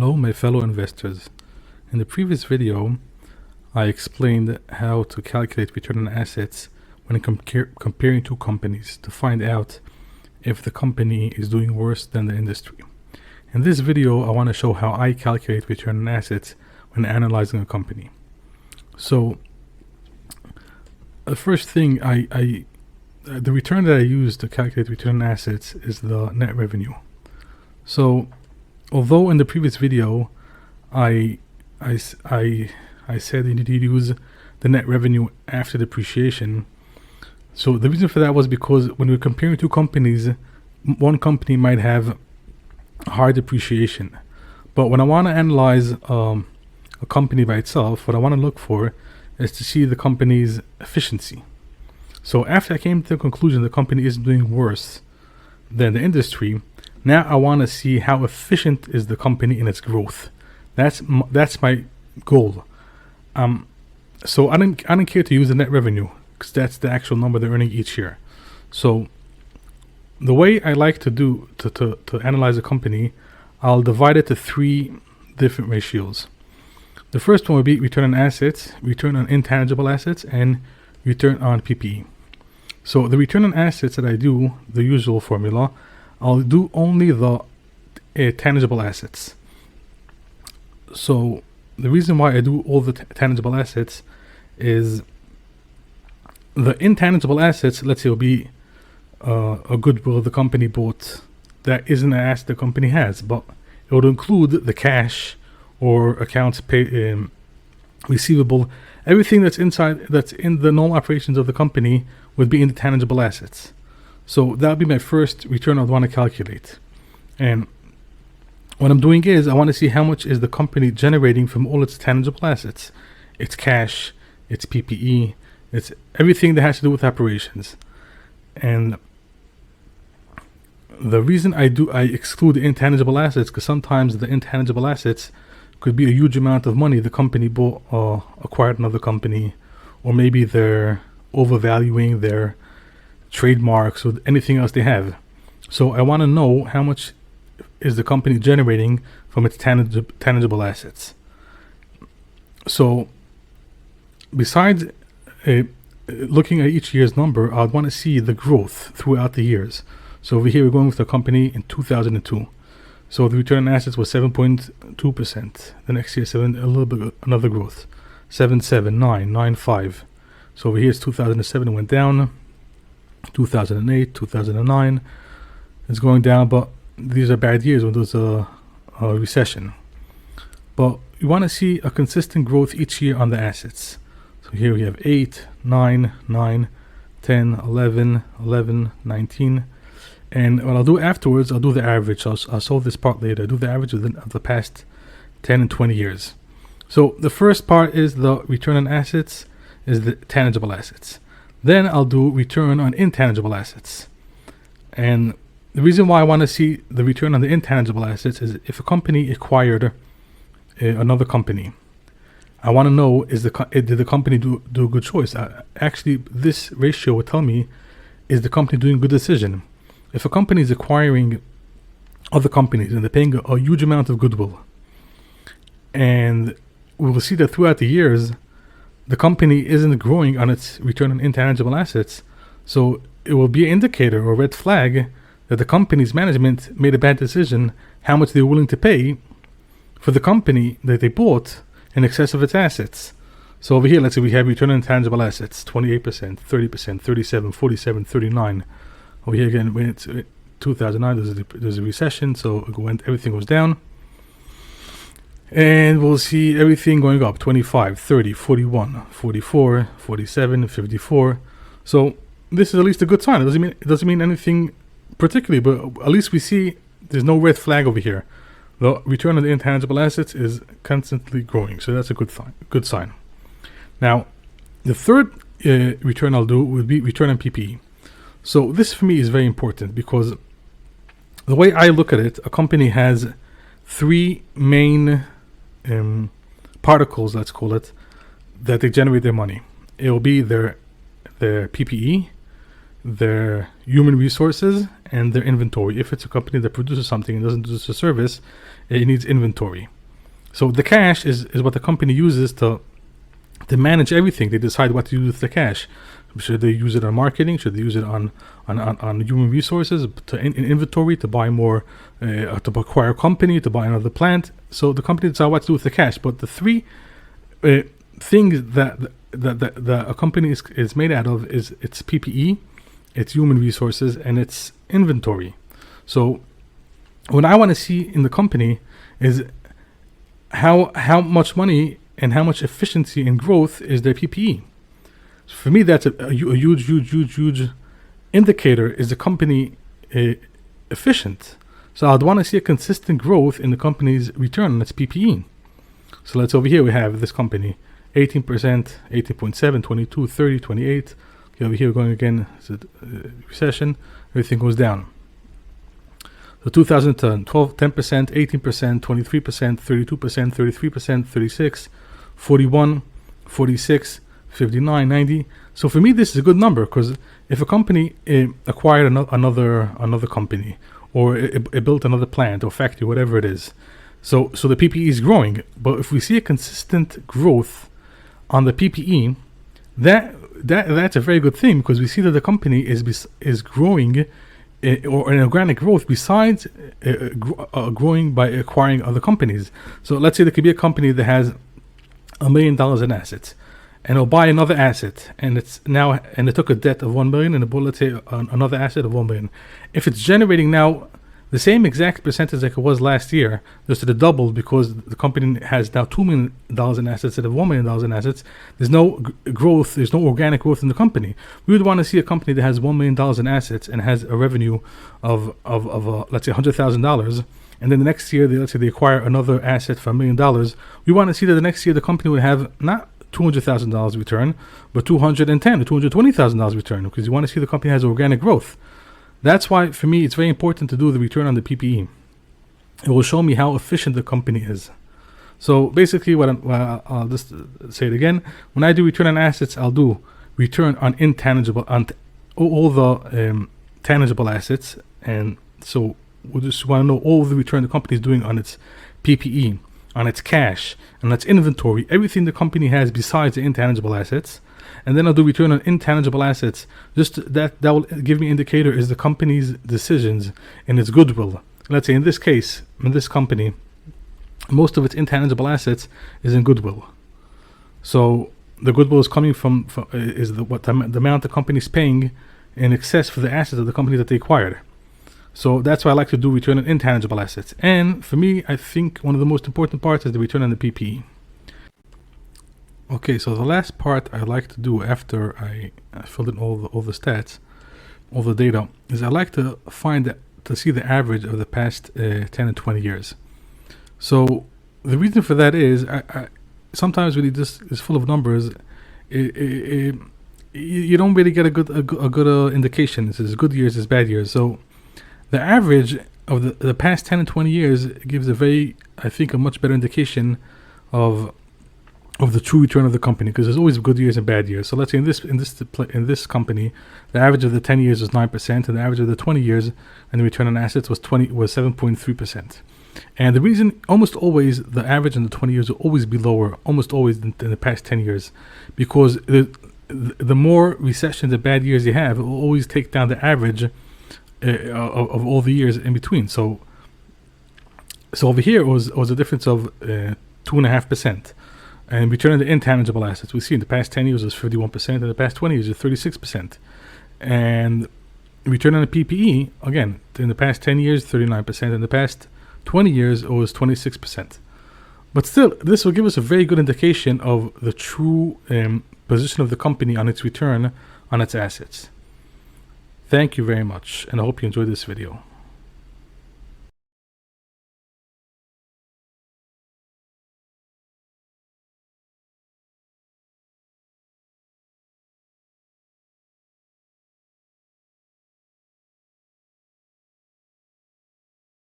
Hello my fellow investors. In the previous video I explained how to calculate return on assets when comparing two companies to find out if the company is doing worse than the industry. In this video I want to show how I calculate return on assets when analyzing a company. So the first thing the return that I use to calculate return on assets is the net revenue. So although in the previous video I said you need to use the net revenue after depreciation, so the reason for that was because when we're comparing two companies, one company might have high depreciation, but when I want to analyze a company by itself, what I want to look for is to see the company's efficiency. So after I came to the conclusion the company is doing worse than the industry, now I want to see how efficient is the company in its growth. That's my goal. So I don't care to use the net revenue because that's the actual number they're earning each year. So the way I like to do to analyze a company, I'll divide it to three different ratios. The first one would be return on assets, return on intangible assets, and return on PPE. So the return on assets that I do, the usual formula, I'll do only the tangible assets. So the reason why I do all the tangible assets is the intangible assets, let's say, will be a goodwill the company bought that isn't an asset the company has, but it would include the cash or accounts pay, receivable, everything that's in the normal operations of the company would be in the tangible assets. So that would be my first return I'd want to calculate. And what I'm doing is I want to see how much is the company generating from all its tangible assets. It's cash, it's PPE, it's everything that has to do with operations. And the reason I exclude the intangible assets, because sometimes the intangible assets could be a huge amount of money the company bought or acquired another company, or maybe they're overvaluing their trademarks or anything else they have. So I want to know how much is the company generating from its tangible assets. So besides looking at each year's number, I'd want to see the growth throughout the years. So over here we're going with the company in 2002. So the return on assets was 7.2%. The next year, another growth, 7.7, 9, 9.5. So over here it's 2007, it went down. 2008, 2009, it's going down, but these are bad years when there's a recession. But you want to see a consistent growth each year on the assets. So here we have 8, 9, 9, 10, 11, 11, 19. And what I'll do afterwards, I'll do the average. I'll solve this part later. I'll do the average of the past 10 and 20 years. So the first part is the return on assets, is the tangible assets. Then I'll do return on intangible assets. And the reason why I want to see the return on the intangible assets is if a company acquired another company, I want to know did the company do a good choice. Actually, this ratio will tell me, is the company doing a good decision? If a company is acquiring other companies and they're paying a huge amount of goodwill, and we will see that throughout the years the company isn't growing on its return on intangible assets, so it will be an indicator or red flag that the company's management made a bad decision how much they're willing to pay for the company that they bought in excess of its assets. So over here, let's say we have return on intangible assets, 28%, 30%, 37, 47, 39. Over here again, when it's 2009, there's a recession, so everything goes down. And we'll see everything going up, 25, 30, 41, 44, 47, 54. So this is at least a good sign. It doesn't mean anything particularly, but at least we see there's no red flag over here. The return on the intangible assets is constantly growing, so that's a good sign. Now, the third return I'll do would be return on PPE. So this for me is very important because the way I look at it, a company has three main particles, let's call it, that they generate their money. It will be their PPE, their human resources, and their inventory. If it's a company that produces something and doesn't produce a service, it needs inventory. So the cash is what the company uses to manage everything. They decide what to use with the cash. Should they use it on marketing? Should they use it on human resources, in inventory, to buy more, to acquire a company, to buy another plant? So the company decides what to do with the cash. But the three things that a company is made out of is its PPE, its human resources, and its inventory. So what I want to see in the company is how much money and how much efficiency and growth is their PPE. So for me, that's a huge indicator. Is the company efficient? So I'd want to see a consistent growth in the company's return on its PPE. So let's over here we have this company, 18%, 18.7, 22, 30, 28. Okay, over here we're going again, it's a recession, everything goes down. So 2010, 10%, 18%, 23%, 32%, 33%, 36, 41, 46, 59, 90. So for me, this is a good number, because if a company acquired another company, or it built another plant or factory, whatever it is, so the PPE is growing. But if we see a consistent growth on the PPE, that's a very good thing, because we see that the company is growing, or an organic growth, besides growing by acquiring other companies. So let's say there could be a company that has $1 million in assets, and it'll buy another asset, and it took a debt of 1 million, and it bought, let's say, another asset of 1 million. If it's generating now the same exact percentage like it was last year, just that it doubled, because the company has now $2 million in assets instead of $1 million in assets, there's no growth, there's no organic growth in the company. We would want to see a company that has $1 million in assets and has a revenue of let's say $100,000, and then the next year, let's say they acquire another asset for $1 million. We want to see that the next year the company would have not $200,000 return, but $210,000 or $220,000 return, because you want to see the company has organic growth. That's why, for me, it's very important to do the return on the PPE. It will show me how efficient the company is. So basically, I'll just say it again. When I do return on assets, I'll do return on intangible, on all the tangible assets. And so we just want to know all the return the company is doing on its PPE, on its cash, and its inventory, everything the company has besides the intangible assets. And then I'll do return on intangible assets. Just that will give me indicator is the company's decisions and its goodwill. Let's say in this case, in this company, most of its intangible assets is in goodwill. So the goodwill is coming from the amount the company is paying in excess for the assets of the company that they acquired. So that's why I like to do return on intangible assets. And for me, I think one of the most important parts is the return on the PPE. Okay, so the last part I like to do after I filled in all the stats, all the data, is I like to see the average of the past 10 and 20 years. So the reason for that is I sometimes when it just is full of numbers, you don't really get a good indication. This is good years, this is bad years. So the average of the past 10 and 20 years gives a much better indication of the true return of the company, because there's always good years and bad years. So let's say in this company, the average of the 10 years was 9%, and the average of the 20 years and the return on assets was 7.3%. And the reason, almost always, the average in the 20 years will always be lower, almost always than the past 10 years, because the more recessions and bad years you have, it will always take down the average of all the years in between. So over here was a difference of 2.5%. And return on the intangible assets, we see in the past 10 years was 51%, in the past 20 years was 36%. And return on the PPE, again, in the past 10 years, 39%, in the past 20 years, it was 26%. But still, this will give us a very good indication of the true position of the company on its return on its assets. Thank you very much, and I hope you enjoyed this video.